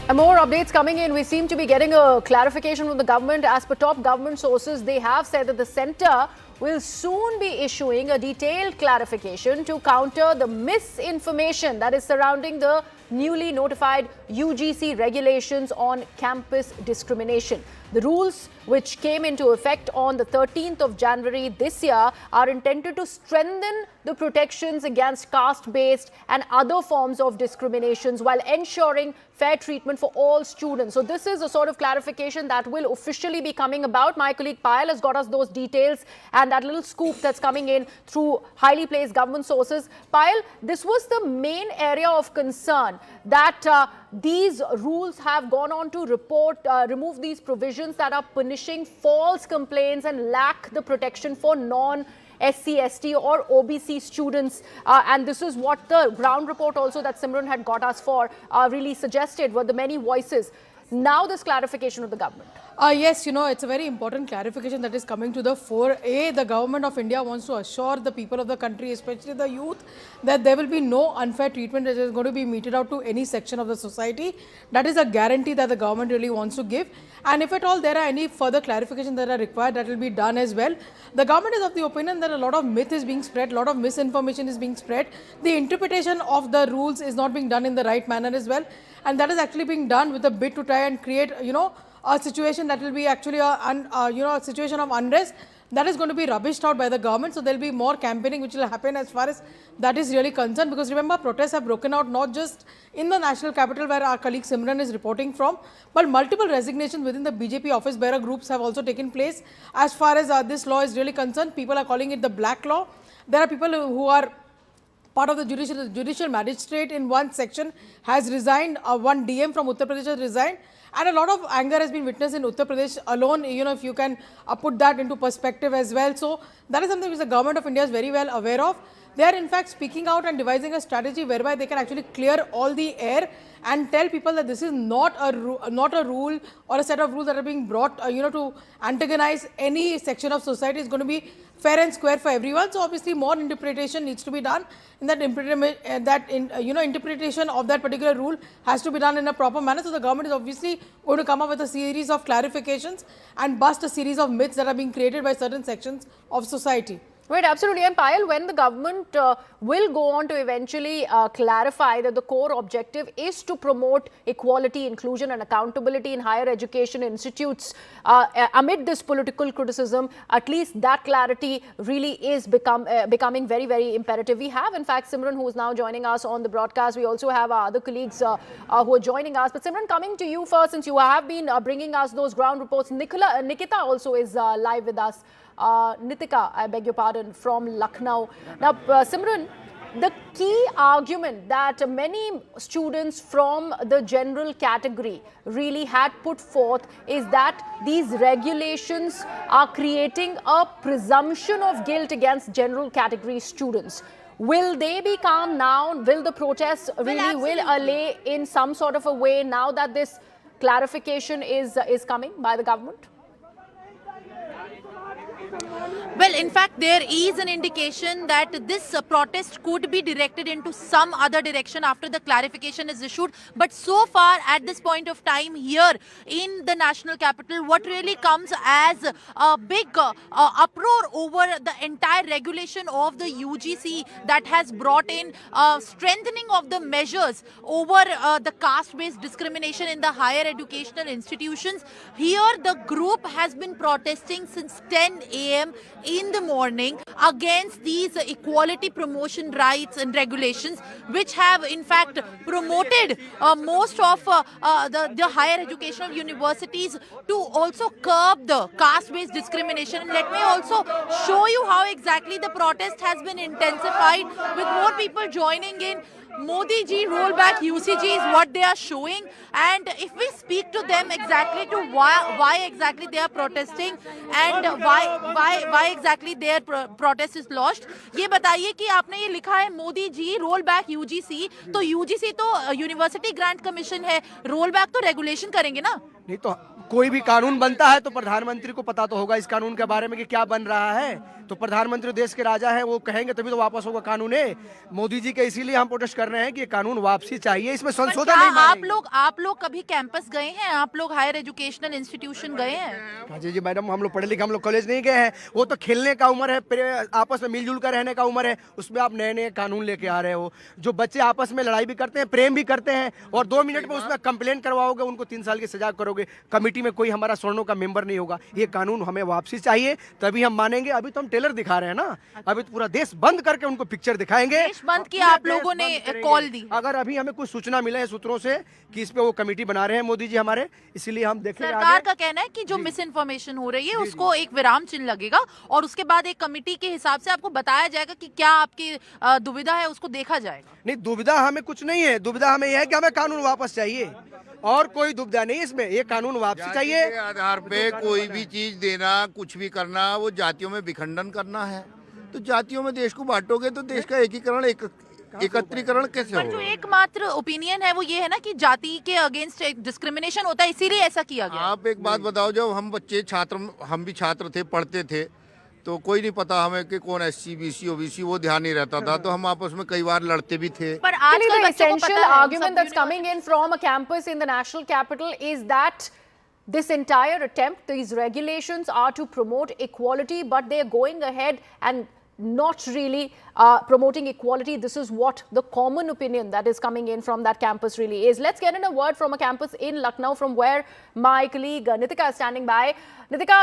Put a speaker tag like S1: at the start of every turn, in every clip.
S1: And more updates coming in. We seem to be getting a clarification from the government. As per top government sources, they have said that the centre will soon be issuing a detailed clarification to counter the misinformation that is surrounding the newly notified UGC regulations on campus discrimination. The rules, which came into effect on the 13th of January this year, are intended to strengthen the protections against caste-based and other forms of discriminations while ensuring fair treatment for all students. So this is a sort of clarification that will officially be coming about. My colleague Payal has got us those details and that little scoop that's coming in through highly placed government sources. Payal, this was the main area of concern, that these rules have gone on to remove these provisions that are punishing false complaints and lack the protection for non-SC, ST or OBC students. And this is what the ground report also that Simran had got us for really suggested were the many voices. Now this clarification of the government.
S2: Yes, it's a very important clarification that is coming to the fore. The government of India wants to assure the people of the country, especially the youth, that there will be no unfair treatment that is going to be meted out to any section of the society. That is a guarantee that the government really wants to give. And if at all there are any further clarifications that are required, that will be done as well. The government is of the opinion that a lot of myth is being spread, a lot of misinformation is being spread. The interpretation of the rules is not being done in the right manner as well. And that is actually being done with a bid to try and create, a situation that will be actually a situation of unrest that is going to be rubbished out by the government. So there will be more campaigning which will happen as far as that is really concerned, because remember, protests have broken out not just in the national capital where our colleague Simran is reporting from, but multiple resignations within the BJP office bearer groups have also taken place. As far as this law is really concerned, people are calling it the black law. There are people who are part of the judicial magistrate in one section has resigned, one DM from Uttar Pradesh has resigned, and a lot of anger has been witnessed in Uttar Pradesh alone, if you can put that into perspective as well. So that is something which the government of India is very well aware of. They are in fact speaking out and devising a strategy whereby they can actually clear all the air and tell people that this is not a rule or a set of rules that are being brought to antagonize any section of society. Is going to be fair and square for everyone. So obviously more interpretation needs to be done in that interpretation of that particular rule has to be done in a proper manner. So the government is obviously going to come up with a series of clarifications and bust a series of myths that are being created by certain sections of society.
S1: Right, absolutely. And Payal, when the government will go on to eventually clarify that the core objective is to promote equality, inclusion and accountability in higher education institutes amid this political criticism, at least that clarity really is becoming very, very imperative. We have, in fact, Simran, who is now joining us on the broadcast. We also have our other colleagues who are joining us. But Simran, coming to you first, since you have been bringing us those ground reports, Nikita also is live with us. Nitika, I beg your pardon, from Lucknow. Now, Simran, the key argument that many students from the general category really had put forth is that these regulations are creating a presumption of guilt against general category students. Will they be calm now? Will the protests really allay in some sort of a way now that this clarification is coming by the government?
S3: Well, in fact, there is an indication that this protest could be directed into some other direction after the clarification is issued. But so far, at this point of time here in the national capital, what really comes as a big uproar over the entire regulation of the UGC that has brought in strengthening of the measures over the caste-based discrimination in the higher educational institutions. Here, the group has been protesting since 10 a.m. in the morning against these equality promotion rights and regulations, which have in fact promoted most of the higher educational universities to also curb the caste-based discrimination. And let me also show you how exactly the protest has been intensified with more people joining in. Modi ji roll back UCG is what they are showing, and if we speak to them exactly to why exactly they are protesting and why exactly their protest is lodged, ये बताइए कि आपने ये लिखा है Modi ji roll back UGC, तो UGC तो university grant commission है, रोल बैक तो रेगुलेशन करेंगे ना?
S4: नहीं तो कोई भी कानून बनता है तो प्रधानमंत्री को पता तो होगा इस कानून के बारे में कि क्या बन रहा है। तो प्रधानमंत्री देश के राजा हैं, वो कहेंगे तभी तो वापस होगा कानून है। मोदी जी के इसीलिए हम प्रोटेस्ट कर रहे हैं कि ये कानून वापसी चाहिए, इसमें
S3: पर
S4: संशोधन
S3: क्या
S4: नहीं मानेंगे।
S3: आप लोग कभी कैंपस गए हैं? आप लोग हायर एजुकेशनल इंस्टीट्यूशन गए हैं?
S4: हाँ जी मैडम, हम लोग पढ़े लिखे, हम लोग कॉलेज नहीं गए हैं। वो तो खेलने का उम्र है, आपस में मिलजुल कर रहने का उम्र है, उसमें आप नए नए कानून लेके आ रहे हो। जो बच्चे आपस में लड़ाई भी करते हैं, प्रेम भी करते हैं, और 2 मिनट में उसमें कंप्लेंट करवाओगे, उनको 3 साल की सजा करोगे, कमेटी में कोई हमारा स्वर्णों का मेंबर नहीं होगा। ये कानून हमें वापसी चाहिए, तभी हम मानेंगे। अभी तो हम टेलर दिखा रहे हैं ना, अभी तो पूरा देश बंद करके उनको पिक्चर दिखाएंगे।
S3: देश बंद की आप लोगों ने कॉल दी?
S4: अगर अभी हमें कुछ सूचना मिले है सूत्रों से कि इस पे वो कमेटी बना रहे हैं मोदी जी हमारे, इसीलिए हम देखेंगे।
S3: सरकार का कहना है कि जो मिस इन्फॉर्मेशन हो रही है उसको एक विराम चिन्ह लगेगा और उसके बाद एक कमेटी के हिसाब से आपको बताया जाएगा कि क्या आपकी दुविधा है, उसको देखा जाएगा।
S4: नहीं, दुविधा हमें कुछ नहीं है। दुविधा हमें यह है कि हमें कानून वापस चाहिए, और कोई दुविधा नहीं इसमें। ये कानून वापसी चाहिए।
S5: के आधार पे कोई भी चीज देना, कुछ भी करना, वो जातियों में विखंडन करना है। तो जातियों में देश को बांटोगे तो देश का एकीकरण, एकत्रीकरण कैसे
S3: पर जो
S5: होगा?
S3: एकमात्र ओपिनियन है वो ये है ना कि जाति के अगेंस्ट डिस्क्रिमिनेशन होता है, इसीलिए ऐसा किया गया।
S5: आप एक बात बताओ, जब हम बच्चे छात्र, हम भी छात्र थे, पढ़ते थे, तो कोई नहीं पता हमें कि कौन SC BC OBC, वो ध्यान नहीं रहता था, तो हम आपस में कई बार लड़ते भी थे।
S3: पर आजकल
S1: the
S3: बच्चों को पता
S1: essential
S3: है,
S1: argument that's coming in from a campus in the national capital is that this entire attempt, these regulations are to promote equality, but they are going ahead and not really promoting equality. This is what the common opinion that is coming in from that campus really is. Let's get in a word from a campus in Lucknow, from where my colleague Nitika is standing by. Nitika,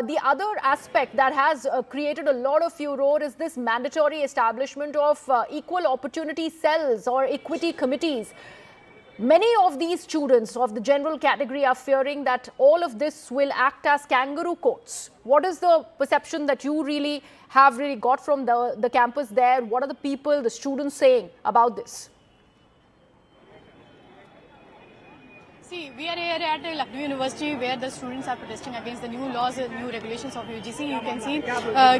S1: the other aspect that has created a lot of furor is this mandatory establishment of equal opportunity cells or equity committees. Many of these students of the general category are fearing that all of this will act as kangaroo courts. What is the perception that you really have got from the campus there? What are the people, the students saying about this?
S6: See, we are here at Lucknow University where the students are protesting against the new laws, new regulations of UGC. You can see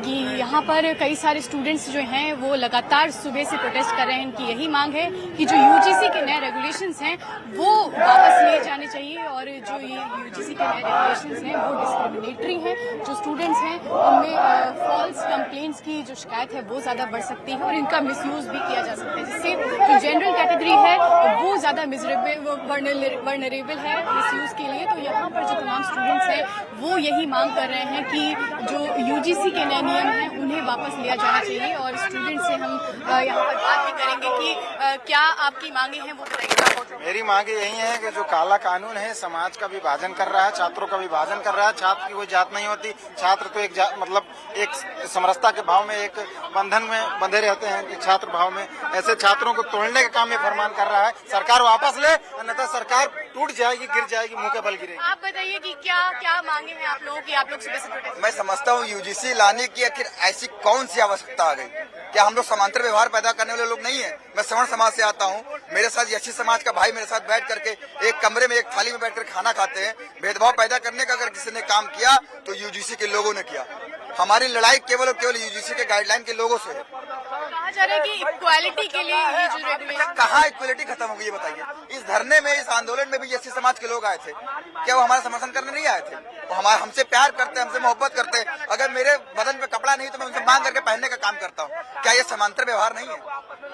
S6: कि यहाँ पर कई सारे students जो हैं वो लगातार सुबह से protest कर रहे हैं। इनकी यही मांग है कि जो UGC के नए regulations हैं वो वापस लिए जाने चाहिए, और जो ये UGC के नए regulations हैं वो discriminatory हैं। जो students हैं उनमें false complaints की जो शिकायत है वो ज़्यादा बढ़ सकती है और इनका misuse भी किया जा सकता है, जिससे जो general category है वो ज़्यादा vulnerable है मिसयूज के लिए। तो यहाँ पर जो तमाम स्टूडेंट्स हैं वो यही मांग कर रहे हैं कि जो UGC के नए नियम हैं उन्हें वापस लिया जाना चाहिए, और स्टूडेंट्स से हम यहाँ पर बात भी करेंगे कि क्या आपकी मांगे हैं वो बताइए।
S7: मेरी मांगे यही है कि जो काला कानून है समाज का विभाजन कर रहा है, छात्रों का विभाजन कर रहा है। छात्र की कोई जात नहीं होती, छात्र तो एक समरसता के भाव में, एक बंधन में बंधे रहते हैं कि छात्र भाव में। ऐसे छात्रों को तोड़ने का काम ये फरमान कर रहा है। सरकार वापस ले, अन्यथा सरकार टूट जाएगी, गिर जाएगी, मुंह के बल गिरेगी।
S6: आप बताइए कि क्या क्या मांगे हैं आप लोगों की? आप लोग सुबह से प्रोटेस्ट।
S8: मैं समझता हूँ UGC लाने की आखिर ऐसी कौन सी आवश्यकता आ गई? क्या हम लोग समांतर व्यवहार पैदा करने वाले लोग नहीं है? मैं सवर्ण समाज से आता हूँ, मेरे साथ SC समाज का भाई मेरे साथ बैठ करके एक कमरे में एक थाली में बैठकर खाना खाते हैं। भेदभाव पैदा करने का अगर किसी ने काम किया तो UGC के लोगों ने किया। हमारी लड़ाई केवल और केवल UGC के गाइडलाइन के लोगों से है।
S6: कहा जा रहा है कि इक्वालिटी के लिए ये जो रेगुलेशन,
S8: कहाँ इक्वलिटी खत्म हो गई ये बताइए। इस धरने में, इस आंदोलन में भी SC समाज के लोग आए थे, क्या वो हमारा समर्थन करने नहीं आए थे? वो हमारा हमसे प्यार करते, हमसे मोहब्बत करते। अगर मेरे बदन पे कपड़ा नहीं तो मैं उनसे मांग करके पहनने का काम करता हूँ। क्या ये समांतर व्यवहार नहीं है?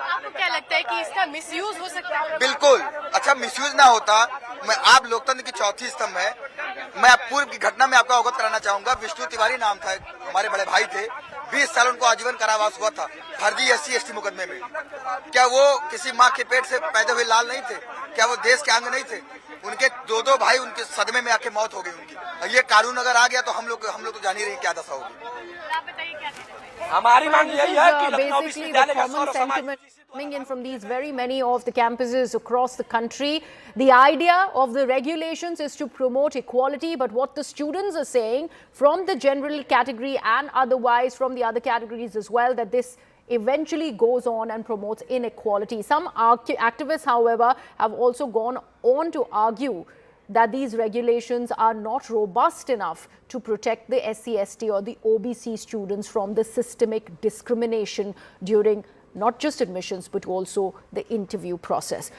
S6: आपको क्या लगता है कि इसका मिसयूज हो सकता है?
S8: बिल्कुल। अच्छा, मिसयूज ना होता। मैं आप लोकतंत्र की चौथी स्तंभ है। मैं पूर्व की घटना में आपको अवगत कराना चाहूंगा। विष्णु तिवारी नाम था, हमारे बड़े भाई थे। 20 साल उनको आजीवन कारावास हुआ था फर्जी SC ST मुकदमे में। क्या वो किसी माँ के पेट से पैदा हुए लाल नहीं थे? क्या वो देश के अंग नहीं थे? उनके दो भाई उनके सदमे में आके मौत हो गई उनकी। ये कानून अगर आ गया तो हम लोग तो जान ही रहे क्या दशा होगी।
S6: आप बताइए क्या
S9: हमारी मांग यही है कि लखनऊ
S1: basically the
S9: विश्वविद्यालय का
S1: common
S9: सर्व समाज
S1: sentiment coming in from these very many of the campuses across the country. The idea of the regulations is to promote equality, but what the students are saying from the general category and otherwise from the other categories as well, that this eventually goes on and promotes inequality. Some activists, however, have also gone on to argue that these regulations are not robust enough to protect the SC, ST or the OBC students from the systemic discrimination during not just admissions but also the interview process.